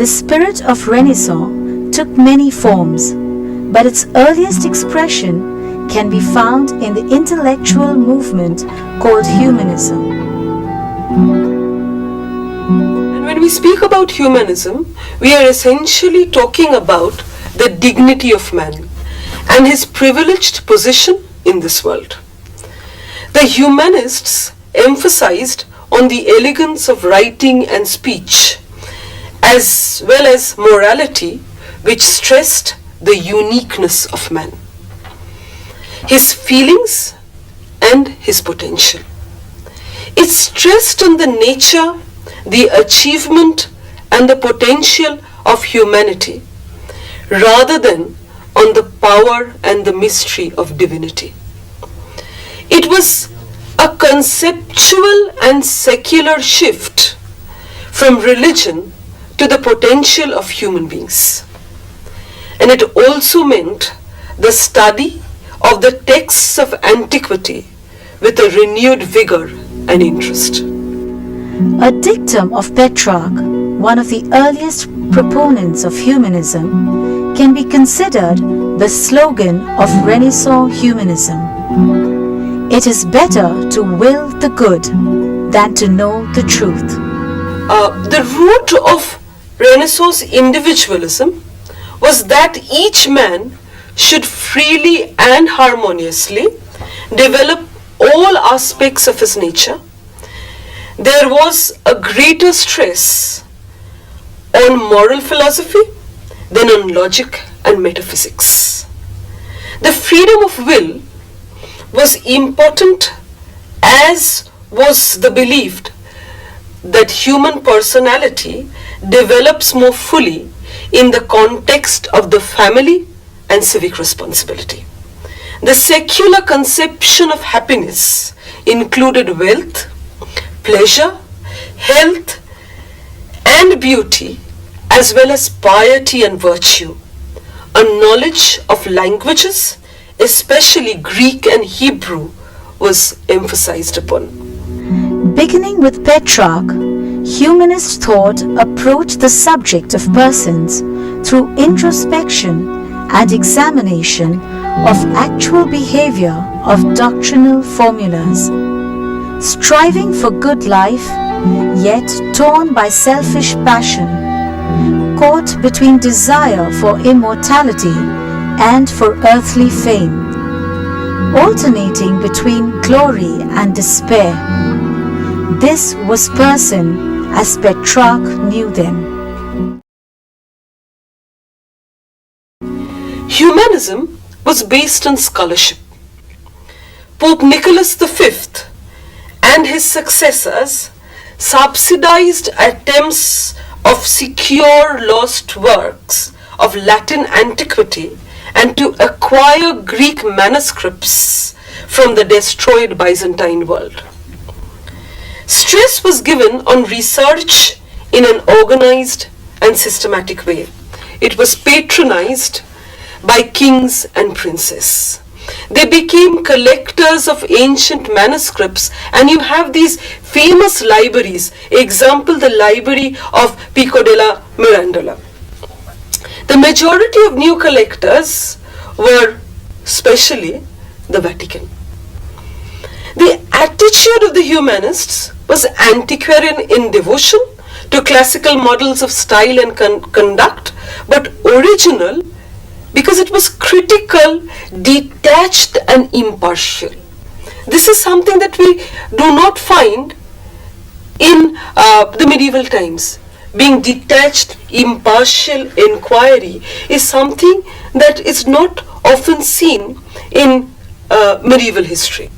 The spirit of Renaissance took many forms, but its earliest expression can be found in the intellectual movement called humanism. And when we speak about humanism, we are essentially talking about the dignity of man and his privileged position in this world. The humanists emphasized on the elegance of writing and speech, as well as morality, which stressed the uniqueness of man, his feelings and his potential. It stressed on the nature, the achievement and the potential of humanity, rather than on the power and the mystery of divinity. It was a conceptual and secular shift from religion to the potential of human beings. And it also meant the study of the texts of antiquity with a renewed vigor and interest. A dictum of Petrarch, one of the earliest proponents of humanism, can be considered the slogan of Renaissance humanism. It is better to will the good than to know the truth. The root of Renaissance individualism was that each man should freely and harmoniously develop all aspects of his nature. There was a greater stress on moral philosophy than on logic and metaphysics. The freedom of will was important, as was the belief that human personality develops more fully in the context of the family and civic responsibility. The secular conception of happiness included wealth, pleasure, health, and beauty, as well as piety and virtue. A knowledge of languages, especially Greek and Hebrew, was emphasized upon. Beginning with Petrarch, humanist thought approached the subject of persons through introspection and examination of actual behavior of doctrinal formulas. Striving for good life, yet torn by selfish passion, caught between desire for immortality and for earthly fame, alternating between glory and despair. This was person as Petrarch knew them. Humanism was based on scholarship. Pope Nicholas V and his successors subsidized attempts of secure lost works of Latin antiquity and to acquire Greek manuscripts from the destroyed Byzantine world. Stress was given on research in an organized and systematic way. It was patronized by kings and princes. They became collectors of ancient manuscripts, and you have these famous libraries, example the library of Pico della Mirandola. The majority of new collectors were especially the Vatican. The attitude of the humanists was antiquarian in devotion to classical models of style and conduct, but original because it was critical, detached and impartial. This is something that we do not find in the medieval times. Being detached, impartial inquiry is something that is not often seen in medieval history.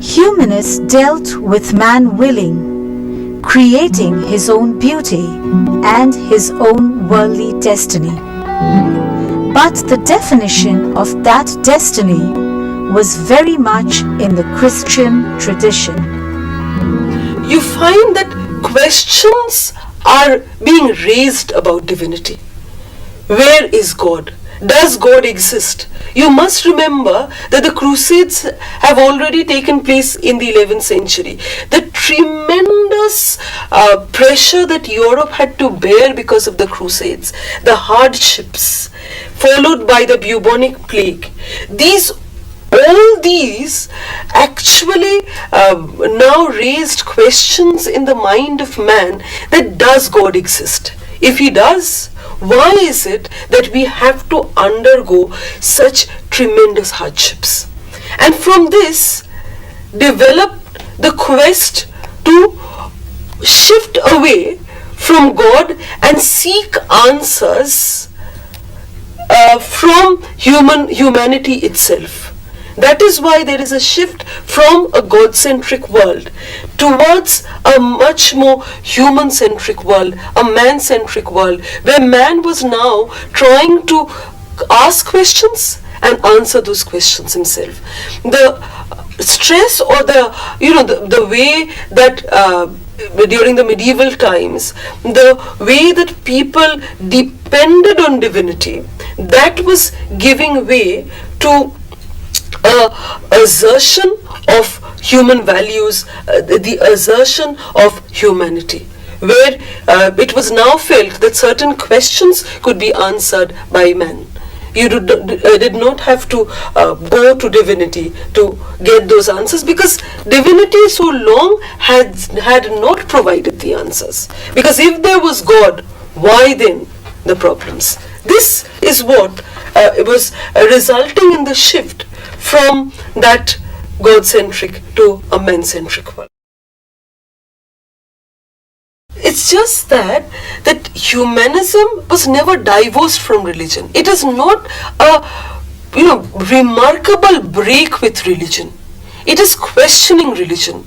Humanists dealt with man willing, creating his own beauty and his own worldly destiny. But the definition of that destiny was very much in the Christian tradition. You find that questions are being raised about divinity. Where is God? Does God exist? You must remember that the Crusades have already taken place in the 11th century. The tremendous enormous pressure that Europe had to bear because of the Crusades, the hardships followed by the bubonic plague. All these actually now raised questions in the mind of man that does God exist? If he does, why is it that we have to undergo such tremendous hardships? And from this developed the quest to shift away from God and seek answers from humanity itself. That is why there is a shift from a God-centric world towards a much more human-centric world, a man-centric world, where man was now trying to ask questions and answer those questions himself. The stress or the way that during the medieval times, the way that people depended on divinity, that was giving way to assertion of human values, the assertion of humanity, where it was now felt that certain questions could be answered by man. You did not have to go to divinity to get those answers, because divinity so long had not provided the answers. Because if there was God, why then the problems? This is what was resulting in the shift from that God-centric to a man-centric world. It's just that humanism was never divorced from religion. It is not a remarkable break with religion. It is questioning religion.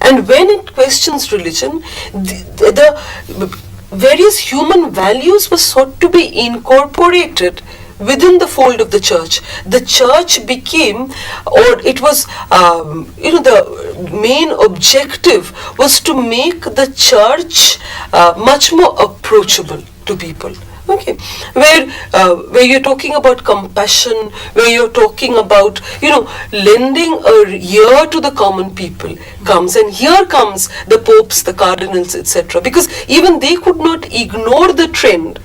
And when it questions religion, the various human values were sought to be incorporated within the fold of the church. The church became, or it was, the main objective was to make the church much more approachable to people. Okay, where you're talking about compassion, where you're talking about lending a ear to the common people comes, and here comes the popes, the cardinals, etc. Because even they could not ignore the trend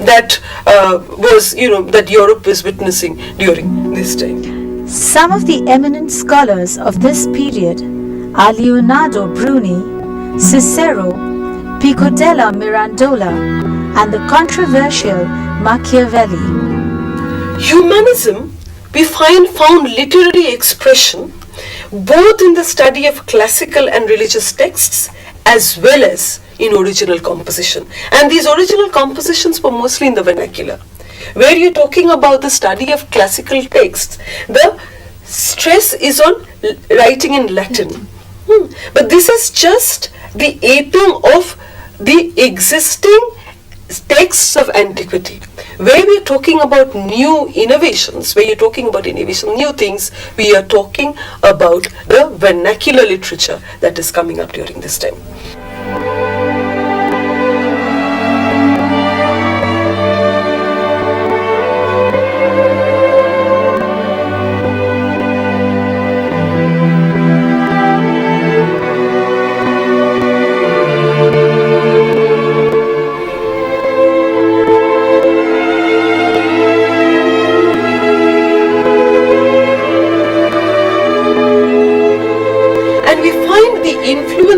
that that Europe was witnessing during this time. Some of the eminent scholars of this period are Leonardo Bruni, Cicero, Pico della Mirandola, and the controversial Machiavelli. Humanism, we found literary expression both in the study of classical and religious texts as well as in original composition. And these original compositions were mostly in the vernacular. Where you're talking about the study of classical texts, the stress is on writing in Latin. But this is just the aping of the existing texts of antiquity. Where we are talking about new innovations, where you're talking about innovation, new things, we are talking about the vernacular literature that is coming up during this time.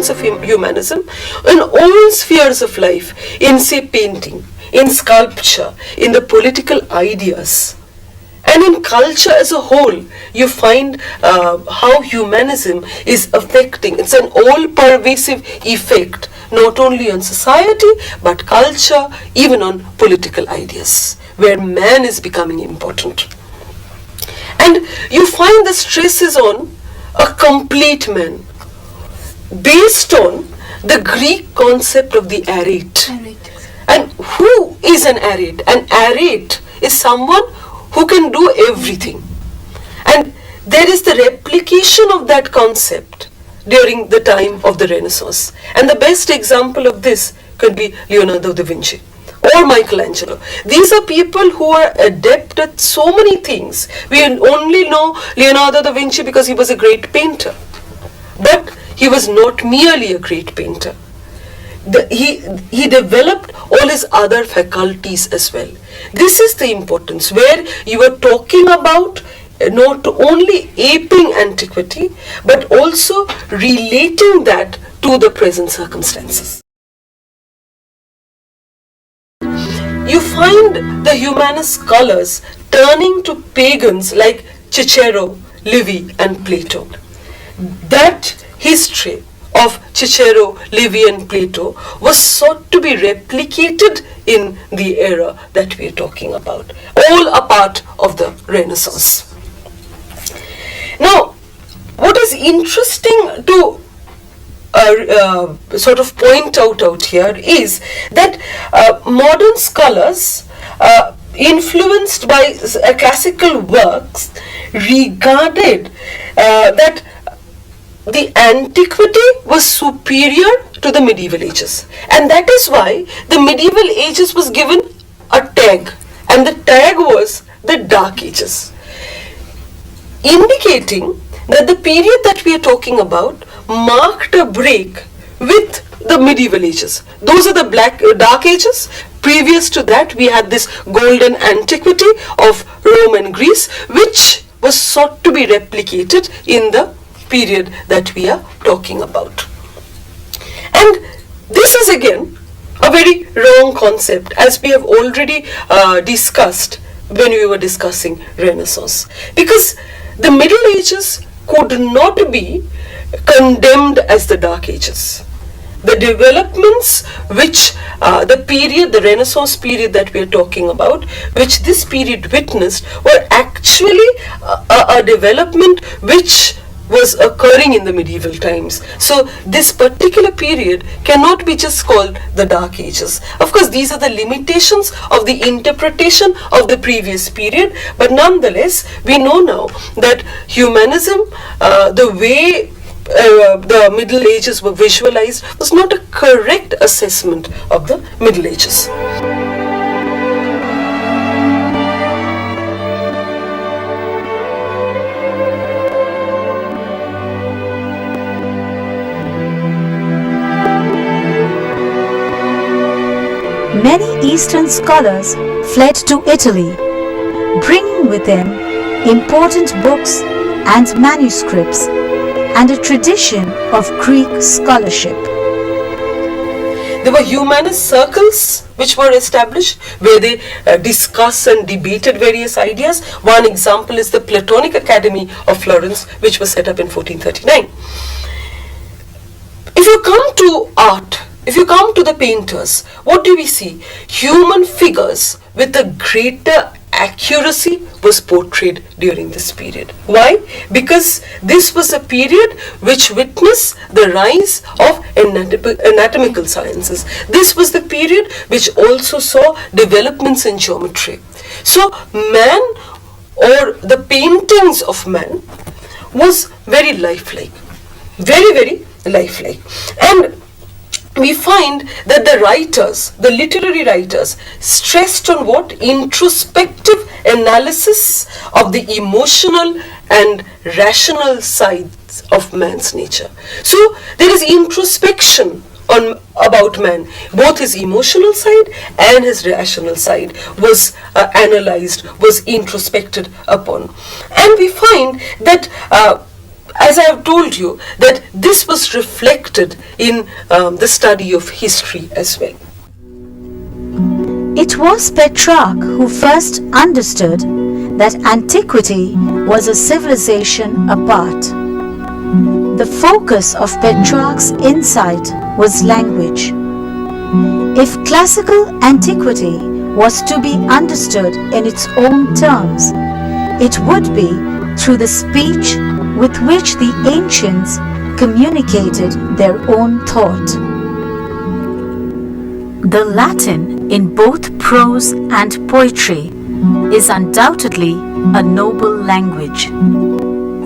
Of humanism in all spheres of life, in say painting, in sculpture, in the political ideas, and in culture as a whole. You find how humanism is affecting. It's an all-pervasive effect, not only on society but culture, even on political ideas, where man is becoming important. And you find the stress is on a complete man, based on the Greek concept of the arete. And who is an arete? An arete is someone who can do everything. And there is the replication of that concept during the time of the Renaissance. And the best example of this could be Leonardo da Vinci or Michelangelo. These are people who are adept at so many things. We only know Leonardo da Vinci because he was a great painter. But he was not merely a great painter. He developed all his other faculties as well. This is the importance, where you are talking about not only aping antiquity, but also relating that to the present circumstances. You find the humanist scholars turning to pagans like Cicero, Livy, and Plato. That history of Cicero, Livy, and Plato was sought to be replicated in the era that we are talking about, all a part of the Renaissance. Now, what is interesting to sort of point out here is that modern scholars influenced by classical works regarded that the antiquity was superior to the medieval ages, and that is why the medieval ages was given a tag, and the tag was the Dark Ages, indicating that the period that we are talking about marked a break with the medieval ages. Those are the Dark Ages. Previous to that, we had this golden antiquity of Rome and Greece, which was sought to be replicated in the period that we are talking about. And this is again a very wrong concept, as we have already discussed when we were discussing Renaissance, because the Middle Ages could not be condemned as the Dark Ages. The developments which the Renaissance period that we are talking about, which this period witnessed, were actually a development which was occurring in the medieval times. So this particular period cannot be just called the Dark Ages. Of course, these are the limitations of the interpretation of the previous period, but nonetheless, we know now that humanism, the way the Middle Ages were visualized, was not a correct assessment of the Middle Ages. Many Eastern scholars fled to Italy, bringing with them important books and manuscripts and a tradition of Greek scholarship. There were humanist circles which were established, where they discuss and debated various ideas. One example is the Platonic Academy of Florence, which was set up in 1439. If you come to art, if you come to the painters, what do we see? Human figures with a greater accuracy was portrayed during this period. Why? Because this was a period which witnessed the rise of anatomical sciences. This was the period which also saw developments in geometry. So man, or the paintings of man, was very lifelike. Very lifelike. And we find that the writers, the literary writers, stressed on what? Introspective analysis of the emotional and rational sides of man's nature. So there is introspection about man. Both his emotional side and his rational side was analyzed, was introspected upon. And we find that as I have told you, that this was reflected in the study of history as well. It was Petrarch who first understood that antiquity was a civilization apart. The focus of Petrarch's insight was language. If classical antiquity was to be understood in its own terms, it would be through the speech with which the ancients communicated their own thought. The Latin in both prose and poetry is undoubtedly a noble language.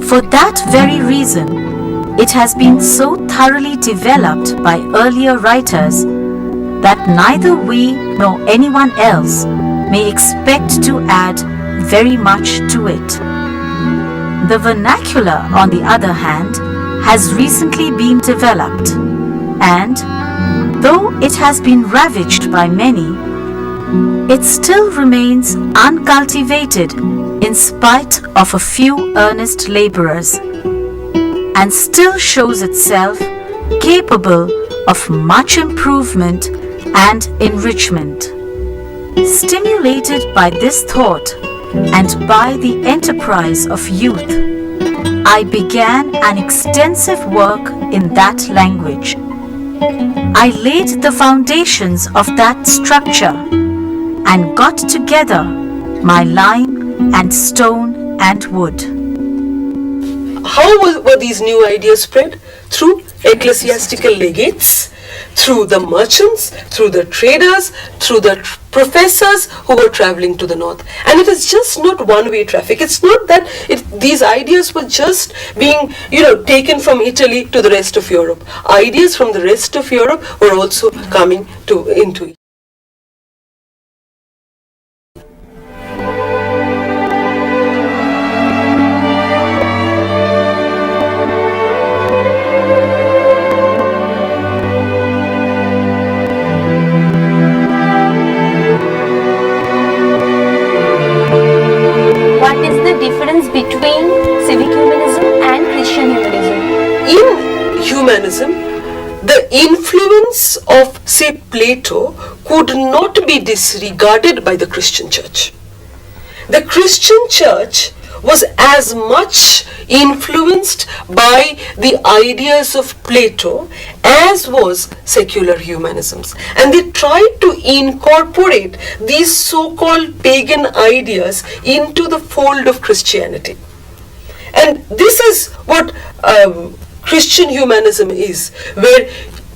For that very reason, it has been so thoroughly developed by earlier writers that neither we nor anyone else may expect to add very much to it. The vernacular, on the other hand, has recently been developed, and though it has been ravaged by many, it still remains uncultivated in spite of a few earnest laborers, and still shows itself capable of much improvement and enrichment. Stimulated by this thought and by the enterprise of youth, I began an extensive work in that language. I laid the foundations of that structure and got together my lime and stone and wood. How were these new ideas spread? Through ecclesiastical legates, through the merchants, through the traders, through the professors who were traveling to the north. And it is just not one-way traffic. It's not that these ideas were just being, taken from Italy to the rest of Europe. Ideas from the rest of Europe were also coming into it. Difference between civic humanism and Christian humanism? In humanism, the influence of, say, Plato could not be disregarded by the Christian church. The Christian church was as much influenced by the ideas of Plato as was secular humanisms, and they tried to incorporate these so-called pagan ideas into the fold of Christianity. And this is what Christian humanism is, where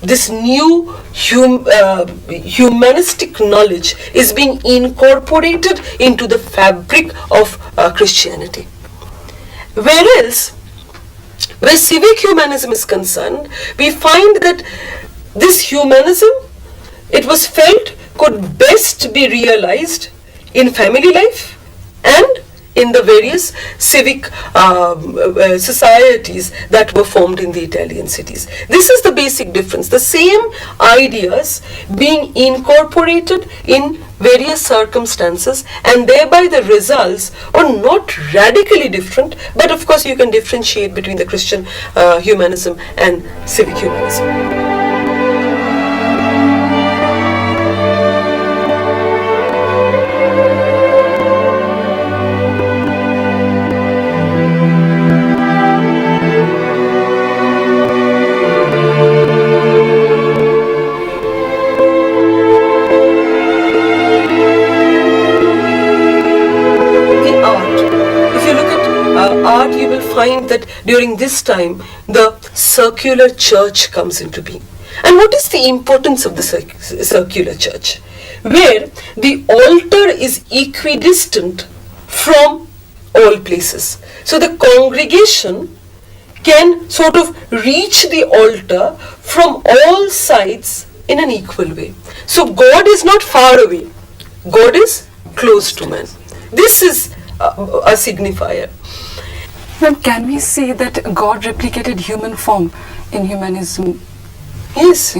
this new humanistic knowledge is being incorporated into the fabric of Christianity. Whereas, where civic humanism is concerned, we find that this humanism, it was felt, could best be realized in family life and in the various civic societies that were formed in the Italian cities. This is the basic difference. The same ideas being incorporated in various circumstances, and thereby the results are not radically different, but of course you can differentiate between the Christian humanism and civic humanism. Art, you will find that during this time the circular church comes into being. And what is the importance of the circular church? Where the altar is equidistant from all places. So the congregation can sort of reach the altar from all sides in an equal way. So God is not far away. God is close to man. This is a signifier. Ma'am, can we say that God replicated human form in humanism? Yes.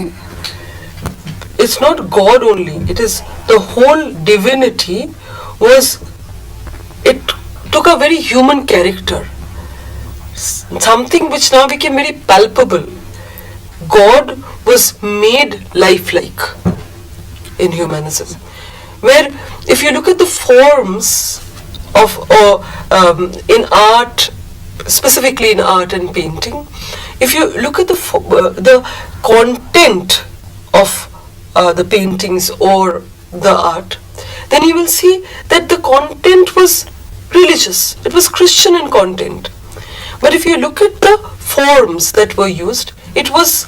It's not God only. It is the whole divinity it took a very human character. Something which now became very palpable. God was made lifelike in humanism. Where if you look at the forms of in art, specifically in art and painting, if you look at the content of the paintings or the art, then you will see that the content was religious. It was Christian in content. But if you look at the forms that were used, it was,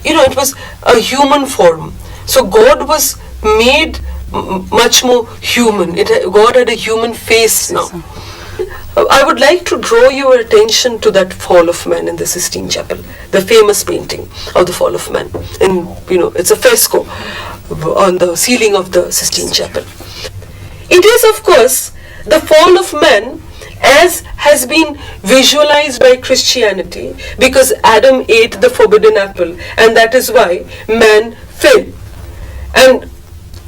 it was a human form. So God was made much more human. God had a human face now. I would like to draw your attention to that Fall of Man in the Sistine Chapel, the famous painting of the Fall of Man. And it's a fresco on the ceiling of the Sistine Chapel. It is, of course, the fall of man as has been visualized by Christianity, because Adam ate the forbidden apple and that is why man fell. And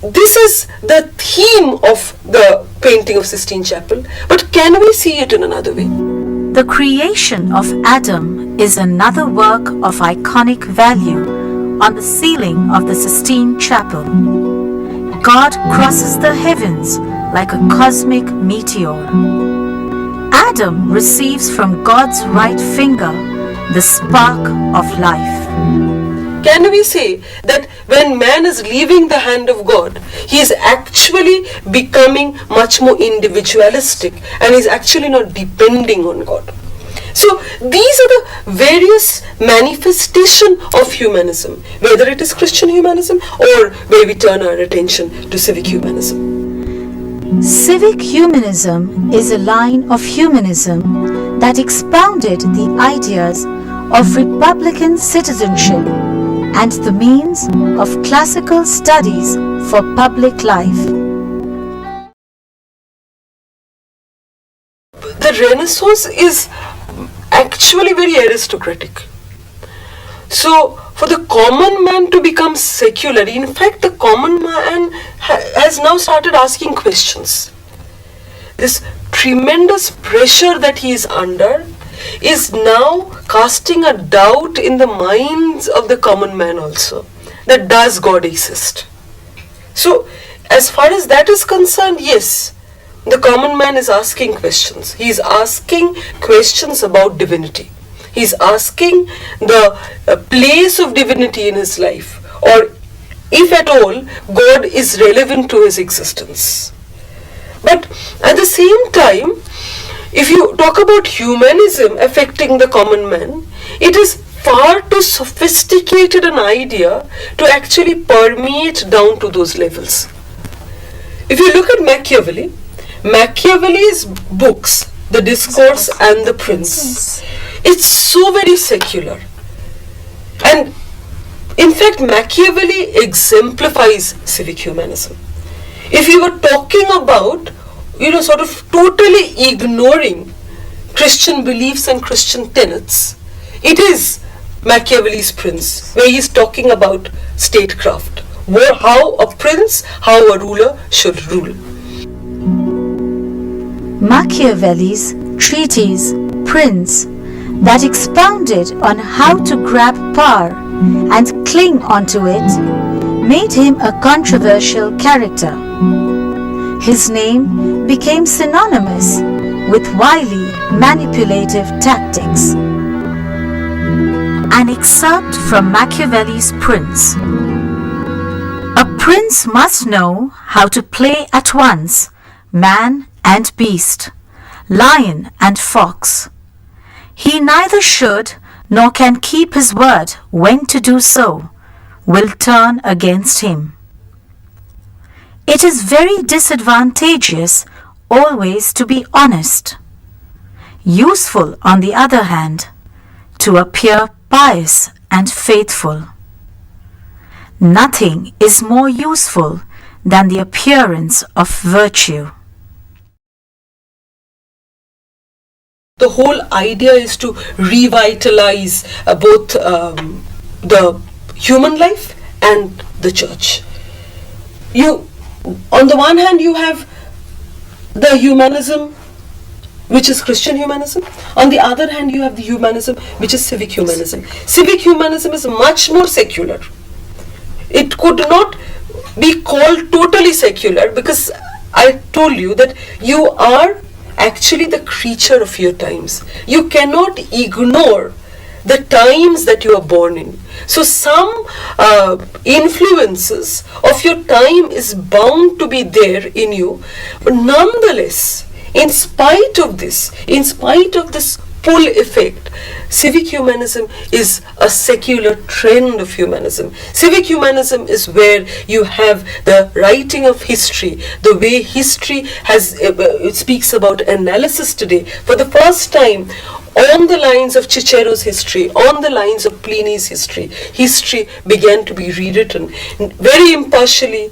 this is the theme of the painting of Sistine Chapel, but can we see it in another way? The creation of Adam is another work of iconic value on the ceiling of the Sistine Chapel. God crosses the heavens like a cosmic meteor. Adam receives from God's right finger the spark of life. Can we say that when man is leaving the hand of God, he is actually becoming much more individualistic and is actually not depending on God? So these are the various manifestations of humanism, whether it is Christian humanism or where we turn our attention to civic humanism. Civic humanism is a line of humanism that expounded the ideas of republican citizenship and the means of classical studies for public life. The Renaissance is actually very aristocratic. So for the common man to become secular, in fact the common man has now started asking questions. This tremendous pressure that he is under is now casting a doubt in the minds of the common man also, that does God exist? So as far as that is concerned, yes, the common man is asking questions. He is asking questions about divinity. He is asking the place of divinity in his life, or if at all God is relevant to his existence. But at the same time, if you talk about humanism affecting the common man, it is far too sophisticated an idea to actually permeate down to those levels. If you look at Machiavelli's books, The Discourse and The Prince, it's so very secular. And in fact, Machiavelli exemplifies civic humanism. If you were talking about, sort of totally ignoring Christian beliefs and Christian tenets, it is Machiavelli's Prince, where he is talking about statecraft, how a prince, how a ruler should rule. Machiavelli's treatise, Prince, that expounded on how to grab power and cling onto it, made him a controversial character. His name became synonymous with wily, manipulative tactics. An excerpt from Machiavelli's Prince. A prince must know how to play at once man and beast, lion and fox. He neither should nor can keep his word when to do so, will turn against him. It is very disadvantageous always to be honest. Useful, on the other hand, to appear pious and faithful. Nothing is more useful than the appearance of virtue. The whole idea is to revitalize both the human life and the church. On the one hand, you have the humanism, which is Christian humanism. On the other hand, you have the humanism, which is civic humanism. Civic humanism is much more secular. It could not be called totally secular, because I told you that you are actually the creature of your times. You cannot ignore the times that you are born in. So some influences of your time is bound to be there in you. But nonetheless, in spite of this pull effect, civic humanism is a secular trend of humanism. Civic humanism is where you have the writing of history, the way history it speaks about analysis today. For the first time, on the lines of Cicero's history, on the lines of Pliny's history began to be rewritten very impartially,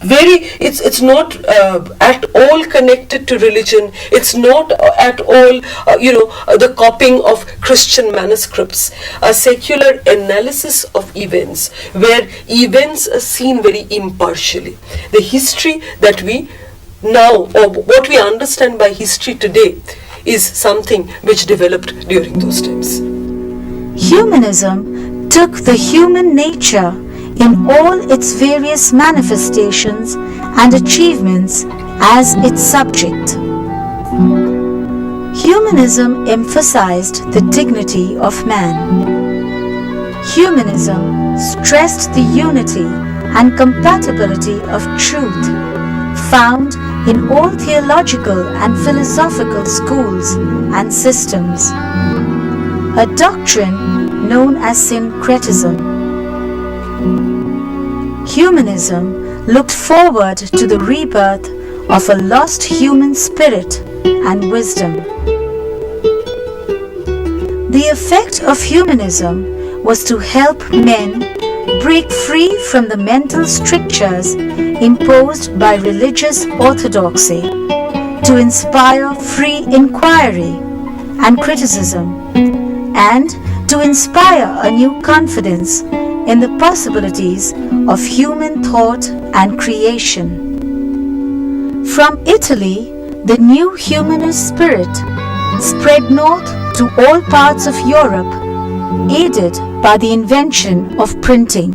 it's not at all connected to religion. It's not at all the copying of Christian manuscripts. A secular analysis of events, where events are seen very impartially. The history that we now, or what we understand by history today, is something which developed during those times. Humanism took the human nature in all its various manifestations and achievements as its subject. Humanism emphasized the dignity of man. Humanism stressed the unity and compatibility of truth found in all theological and philosophical schools and systems, a doctrine known as syncretism. Humanism looked forward to the rebirth of a lost human spirit and wisdom. The effect of humanism was to help men break free from the mental strictures imposed by religious orthodoxy, to inspire free inquiry and criticism, and to inspire a new confidence in the possibilities of human thought and creation. From Italy, the new humanist spirit spread north to all parts of Europe, aided by the invention of printing.